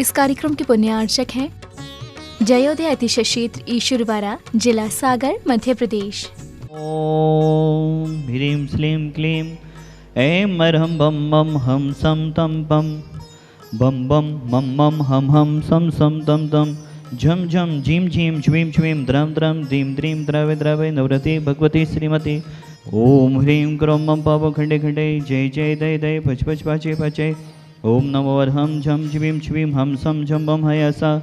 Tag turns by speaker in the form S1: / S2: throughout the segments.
S1: इस कार्यक्रम के पुण्यार्चक हैं जयोदय अतिशय क्षेत्र ईश्वरवाड़ा, जिला सागर, मध्य प्रदेश।
S2: ओम ह्रीं श्लीं क्लीं ऐं मरहं बम मम हम सम तम पम बम बम मम मम हम सम सम तम तम झम झम झीम झीम छ्वीं छ्वीं द्रम द्रम धीम द्रीं द्रवे द्रवे नवरति भगवती श्रीमती। ओम ह्रीं क्रोम मम पापो खंडे खंडे जय जय दय दय भज भज पाचे पाचे। ओम नमो अर्हं झम छ्वीं छ्वीं हम सम झम बम हयासा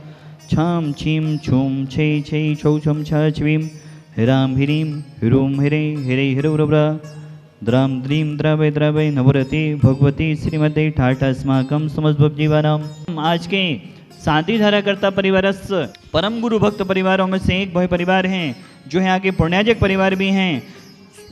S2: छाम छीम छूम छे छे छौ छम छ छ्वीं ह्रां ह्रीं ह्रूं ह्रे ह्रे ह्रौरव्रा द्रां द्रीं द्रवे द्रवे नवरति भगवती श्रीमती ठाठास्माकं समस्त जीवानाम। आज के शांति धारा कर्ता परिवारस्थ परम गुरु भक्त परिवारों में से एक भय परिवार हैं, जो यहाँ के पुण्याजक परिवार भी हैं।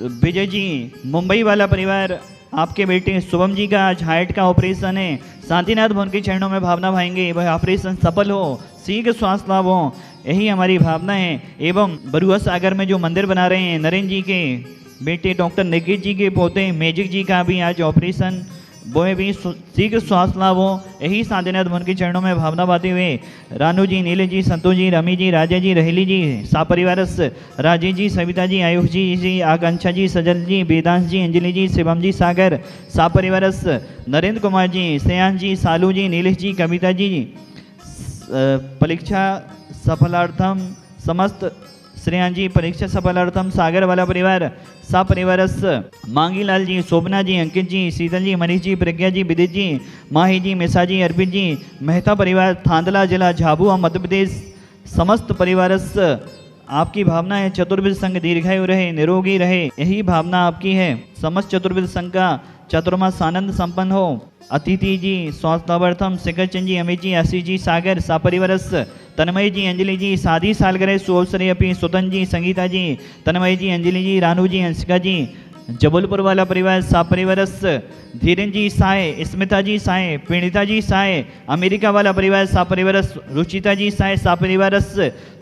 S2: विजय जी मुंबई वाला परिवार, आपके बेटे शुभम जी का आज हार्ट का ऑपरेशन है। शांतिनाथ भवन के चरणों में भावना भाएंगे वह ऑपरेशन सफल हो, शीघ्र स्वास्थ्य लाभ हो, यही हमारी भावना है। एवं बरुआ सागर में जो मंदिर बना रहे हैं नरेंद्र जी के बेटे डॉक्टर निकेत जी के पोते मैजिक जी का भी आज ऑपरेशन, वो भी शीघ्र स्वास्थ्य लाभ हो, यही शांतिनाथ भवन के चरणों में भावना पाते हुए रानू जी, नीले जी, संतोष जी, रमी जी, राजा जी, रहेली जी, सापरिवारस राजेश जी, सविता जी, आयुष जी, आकांक्षा जी, सजल जी, वेदांश जी, अंजलि जी, शिवम जी, सागर, सापरिवारस नरेंद्र कुमार जी, श्रेयांश जी, सालू जी, नीलेश जी, कविता जी, परीक्षा सफलार्थम समस्त श्रेयांश जी, परीक्षा सफलार्थम सागर वाला परिवार, सापरिवारस मांगीलाल जी, शोभना जी, अंकित जी, शीतल जी, मनीष जी, प्रज्ञा जी, विदित जी, माही जी, मेसा जी, अर्पित जी, मेहता परिवार, थांदला जिला झाबुआ मध्य प्रदेश, समस्त परिवारस आपकी भावना है चतुर्विध संघ दीर्घायु रहे, निरोगी रहे, यही भावना आपकी है। समस्त चतुर्विध संघ का चतुर्मास आनंद संपन्न हो। अतिथि जी स्वास्थ्यार्थम शिखर चंद जी, अमित जी, आशीष जी, सागर, सापरिवारस तन्मय जी, अंजलि जी, शादी सालगिरह सुअवसरे अपनी सुतन जी, संगीता जी, तन्मय जी, अंजलि जी, रानू जी, हंसिका जी, जबलपुर वाला परिवार, सापरिवारस धीरेन्द्र जी साय, स्मिता जी साय, पीड़िता जी साय, अमेरिका वाला परिवार, सापरिवारस रुचिता जी साय, सापरिवारस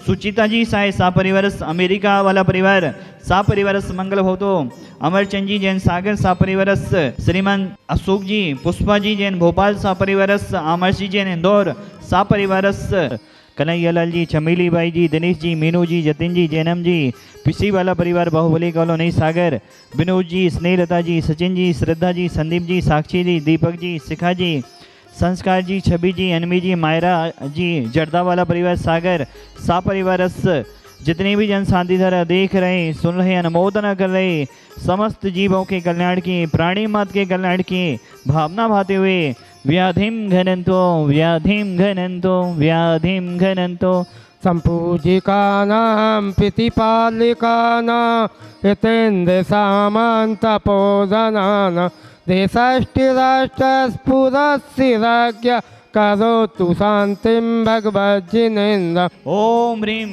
S2: सुचिता जी साय, सापरिवारस अमेरिका वाला परिवार, सापरिवारस मंगल हो तो अमरचंद जी जैन सागर, सापरिवारस श्रीमान अशोक जी, पुष्पा जी जैन भोपाल, सापरिवारस आमर्श जी जैन इंदौर, सापरिवारस कन्हैयालाल जी, चमेली बाई जी, दिनेश जी, मीनू जी, जतिन जी, जैनम जी, पिसी वाला परिवार, बाहुबली कॉलोनी सागर, विनोद जी, स्नेहलता जी, सचिन जी, श्रद्धा जी, संदीप जी, साक्षी जी, दीपक जी, शिखा जी, संस्कार जी, छवि जी, अनमी जी, मायरा जी, जर्दा वाला परिवार सागर, सापरिवारस जितने भी जन शांति धारा देख रहे, सुन रहे, अनुमोदना कर रहे, समस्त जीवों के कल्याण की, प्राणी मात्र के कल्याण की भावना भाते हुए व्याधिम घनंतो व्याधिम घनंतो व्याधिम घनंतो
S3: संपूजिकानां प्रतिपालिकानां हितेन्द्र सामन्तपोधनानां देशष्टिराष्ट्रस्फुरस्थिराज्ञ करोतु शांतिं भगवज्जिनेन्द्र।
S2: ओम ह्रीं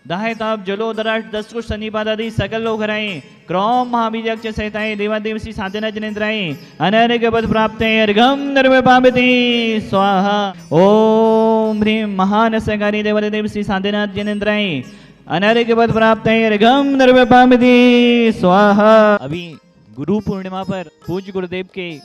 S2: दाहे ताप जलोदराट 10 कुछ सन्निपादादि सकल लोग हराएं क्रौम महाबीजक्ष सहिताएं देवादेव श्री शांतिनाथ जनेन्द्राएं अनर्घ पद प्राप्त अर्घम निर्विपामिति स्वाहा। ओम ह्रीं महान सहकारी देवादेव श्री शांतिनाथ जनेन्द्राएं अनर्घ पद प्राप्त अर्घम निर्विपामिति स्वाहा। अभी गुरु पूर्णिमा पर पूज्य गुरुदेव के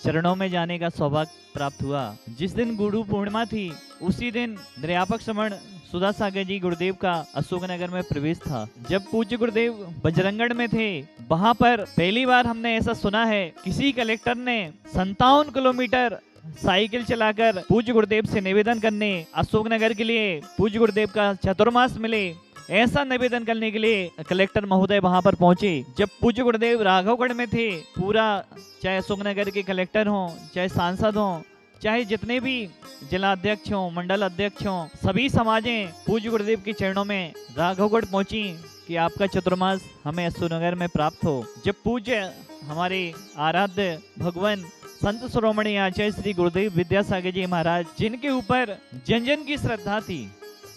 S2: चरणों में जाने का सौभाग्य प्राप्त हुआ। जिस दिन गुरु पूर्णिमा थी उसी दिन निर्यापक श्रमण सुधा सागर जी गुरुदेव का अशोकनगर में प्रवेश था। जब पूज्य गुरुदेव बजरंगगढ़ में थे, वहां पर पहली बार हमने ऐसा सुना है किसी कलेक्टर ने 57 किलोमीटर साइकिल चलाकर पूज्य गुरुदेव से निवेदन करने अशोकनगर के लिए पूज्य गुरुदेव का चतुर्मास मिले, ऐसा निवेदन करने के लिए कलेक्टर महोदय वहां पर पहुंचे। जब पूज्य गुरुदेव राघवगढ़ में थे, पूरा चाहे अशोकनगर के कलेक्टर हों, चाहे सांसद हों, चाहे जितने भी जिलाध्यक्ष हों, मंडल अध्यक्ष हों, सभी समाजें पूज्य गुरुदेव के चरणों में राघवगढ़ पहुंची कि आपका चतुर्मास हमें अशोकनगर में प्राप्त हो। जब पूज्य हमारे आराध्य भगवान संत शिरोमणि आचार्य श्री गुरुदेव विद्यासागर जी महाराज, जिनके ऊपर जन जन की श्रद्धा थी,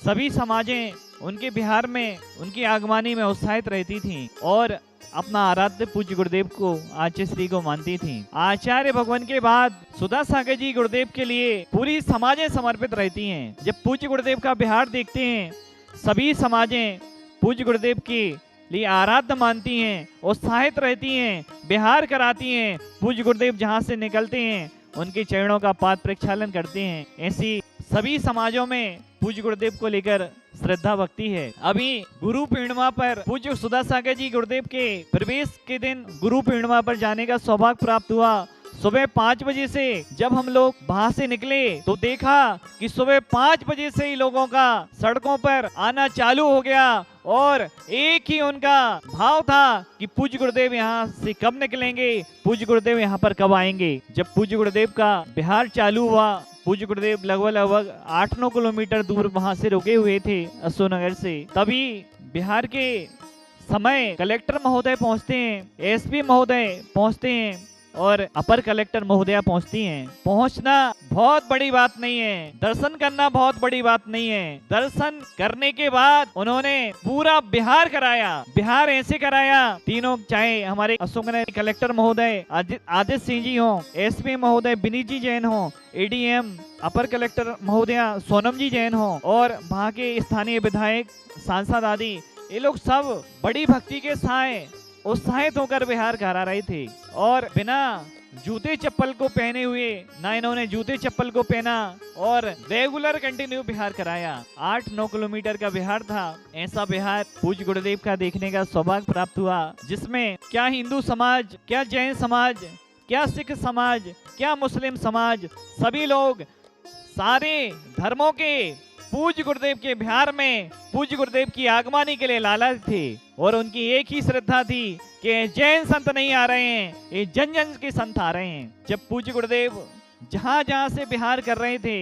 S2: सभी समाजें उनके बिहार में उनकी आगमनी में उत्साहित रहती थी और अपना आराध्य पूज्य गुरुदेव को आचार्य श्री को मानती थी। आचार्य भगवान के बाद सुधा सागर जी गुरुदेव के लिए पूरी समाजें समर्पित रहती हैं। जब पूज्य गुरुदेव का बिहार देखते हैं, सभी समाजें पूज्य गुरुदेव के लिए आराध्य मानती हैं, उत्साहित रहती हैं, बिहार कराती हैं। पूज्य गुरुदेव जहाँ से निकलते हैं उनके चरणों का पाद प्रक्षालन करते हैं। ऐसी सभी समाजों में पूज्य गुरुदेव को लेकर श्रद्धा भक्ति है। अभी गुरु पूर्णिमा पर पूज्य सुधा सागर जी गुरुदेव के प्रवेश के दिन गुरु पूर्णिमा पर जाने का सौभाग्य प्राप्त हुआ। सुबह 5 बजे से जब हम लोग वहां से निकले तो देखा कि सुबह 5 बजे से ही लोगों का सड़कों पर आना चालू हो गया और एक ही उनका भाव था कि पूज्य गुरुदेव यहाँ से कब निकलेंगे, पूज्य गुरुदेव यहाँ पर कब आएंगे। जब पूज्य गुरुदेव का बिहार चालू हुआ, पूज्य गुरुदेव लगभग 8-9 किलोमीटर दूर वहां से रुके हुए थे अशोकनगर से, तभी बिहार के समय कलेक्टर महोदय पहुंचते हैं, एसपी महोदय पहुंचते हैं और अपर कलेक्टर महोदया पहुंचती हैं। पहुंचना बहुत बड़ी बात नहीं है, दर्शन करना बहुत बड़ी बात नहीं है। दर्शन करने के बाद उन्होंने पूरा बिहार कराया। बिहार ऐसे कराया, तीनों चाहे हमारे अशोकनगर कलेक्टर महोदय आदित्य सिंह जी हो, एसपी महोदय विनीत जी जैन हो, एडीएम अपर कलेक्टर महोदया सोनम जी जैन हो और वहाँ के स्थानीय विधायक सांसद आदि, ये लोग सब बड़ी भक्ति के साथ उत्साहित होकर बिहार करा रहे थे और बिना जूते चप्पल को पहने हुए, ना इन्होंने जूते चप्पल को पहना और रेगुलर कंटिन्यू बिहार कराया। 8-9 किलोमीटर का बिहार था। ऐसा बिहार पूज्य गुरुदेव का देखने का सौभाग्य प्राप्त हुआ, जिसमें क्या हिंदू समाज, क्या जैन समाज, क्या सिख समाज, क्या मुस्लिम समाज, सभी लोग सारे धर्मों के पूज्य गुरुदेव के बिहार में पूज्य गुरुदेव की आगमनी के लिए लालच थे और उनकी एक ही श्रद्धा थी कि जैन संत नहीं आ रहे हैं, ये जन जन के संत आ रहे हैं। जब पूज्य गुरुदेव जहां जहां से बिहार कर रहे थे,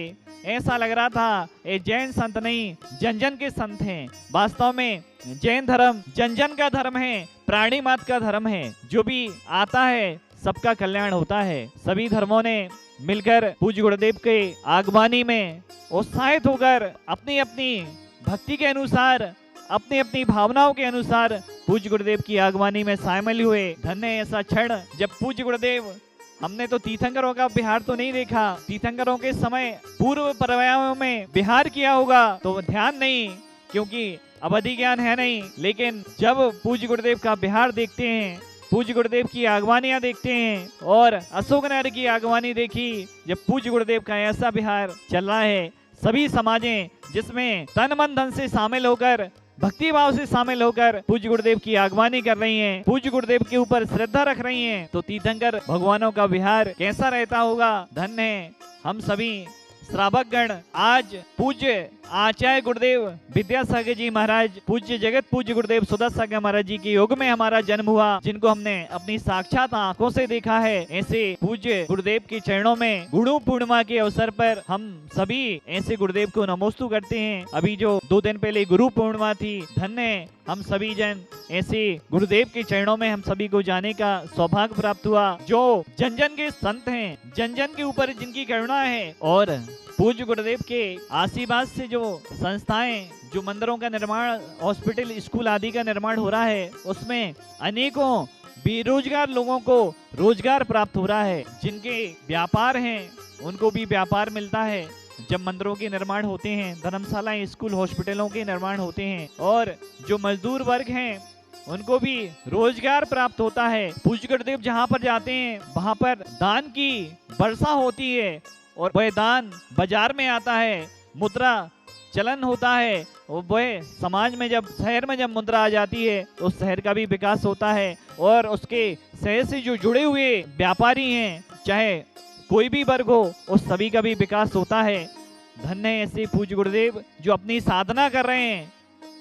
S2: ऐसा लग रहा था ये जैन संत नहीं, जन जन के संत हैं। वास्तव में जैन धर्म जन जन का धर्म है, प्राणी मात्र का धर्म है। जो भी आता है सबका कल्याण होता है। सभी धर्मों ने मिलकर पूज्य गुरुदेव के आगमनी में उत्साहित होकर अपनी अपनी भक्ति के अनुसार, अपनी अपनी भावनाओं के अनुसार पूज्य गुरुदेव की आगमनी में शामिल हुए। धन्य ऐसा क्षण जब पूज्य गुरुदेव, हमने तो तीर्थंकरों का बिहार तो नहीं देखा, तीर्थंकरों के समय पूर्व पर्यायों में बिहार किया होगा तो ध्यान नहीं, क्योंकि अवधि ज्ञान है नहीं। लेकिन जब पूज्य गुरुदेव का बिहार देखते हैं, पूज्य गुरुदेव की आगवानियां देखते हैं और अशोकनगर की आगवानी देखी, जब पूज्य गुरुदेव का ऐसा बिहार चल रहा है, सभी समाजें जिसमें तन मन धन से शामिल होकर, भक्ति भाव से शामिल होकर पूज्य गुरुदेव की आगवानी कर रही हैं, पूज्य गुरुदेव के ऊपर श्रद्धा रख रही हैं, तो तीर्थंकर भगवानों का विहार कैसा रहता होगा। धन्य है हम सभी श्रावक गण। आज पूज्य आचार्य गुरुदेव विद्यासागर जी महाराज, पूज्य जगत पूज्य गुरुदेव सुधा सागर महाराज जी के योग में हमारा जन्म हुआ, जिनको हमने अपनी साक्षात आंखों से देखा है। ऐसे पूज्य गुरुदेव के चरणों में गुरु पूर्णिमा के अवसर पर हम सभी ऐसे गुरुदेव को नमोस्तु करते हैं। अभी जो 2 दिन पहले गुरु पूर्णिमा थी, धन्य हम सभी जन ऐसे गुरुदेव के चरणों में हम सभी को जाने का सौभाग्य प्राप्त हुआ, जो जन जन के संत हैं, जन जन के ऊपर जिनकी करुणा है। और पूज्य गुरुदेव के आशीर्वाद से जो संस्थाएं, जो मंदिरों का निर्माण, हॉस्पिटल, स्कूल आदि का निर्माण हो रहा है, उसमें अनेकों बेरोजगार लोगों को रोजगार प्राप्त हो रहा है। जिनके व्यापार हैं उनको भी व्यापार मिलता है। जब मंदिरों के निर्माण होते हैं, धर्मशालाएं, स्कूल, हॉस्पिटलों के निर्माण होते हैं, और जो मजदूर वर्ग हैं उनको भी रोजगार प्राप्त होता है। पूज्य गुरुदेव जहाँ पर जाते हैं वहाँ पर दान की वर्षा होती है और वह दान बाजार में आता है, मुद्रा चलन होता है, और वह समाज में जब, शहर में जब मुद्रा आ जाती है तो उस शहर का भी विकास होता है और उसके शहर से जो जुड़े हुए व्यापारी हैं, चाहे कोई भी वर्ग हो, उस सभी का भी विकास होता है। धन्य ऐसे पूज्य गुरुदेव जो अपनी साधना कर रहे हैं,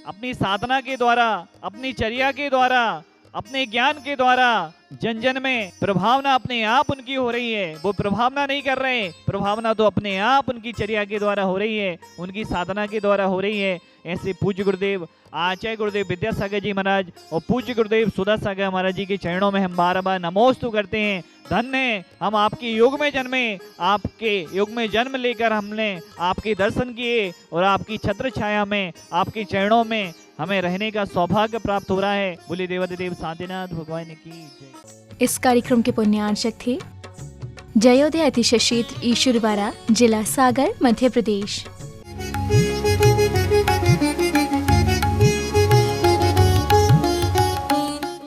S2: अपनी साधना के द्वारा, अपनी चर्या के द्वारा, अपने ज्ञान के द्वारा जन जन में प्रभावना अपने आप उनकी हो रही है। वो प्रभावना नहीं कर रहे, प्रभावना तो अपने आप उनकी चर्या के द्वारा हो रही है, उनकी साधना के द्वारा हो रही है। ऐसे पूज्य गुरुदेव आचार्य गुरुदेव विद्यासागर जी महाराज और पूज्य गुरुदेव सुधा सागर महाराज जी के चरणों में हम बार बार नमोस्तु करते हैं। धन्य हम आपके योग में जन्मे, आपके योग में जन्म लेकर हमने आपके दर्शन किए और आपकी छत्र छाया में, आपके चरणों में हमें रहने का सौभाग्य प्राप्त हो रहा है। बोले देवादिदेव शांतिनाथ भगवान की जय।
S1: इस कार्यक्रम के पुण्यार्चक थे जयोदय अतिशय क्षेत्र ईश्वरवाड़ा, जिला सागर, मध्य प्रदेश।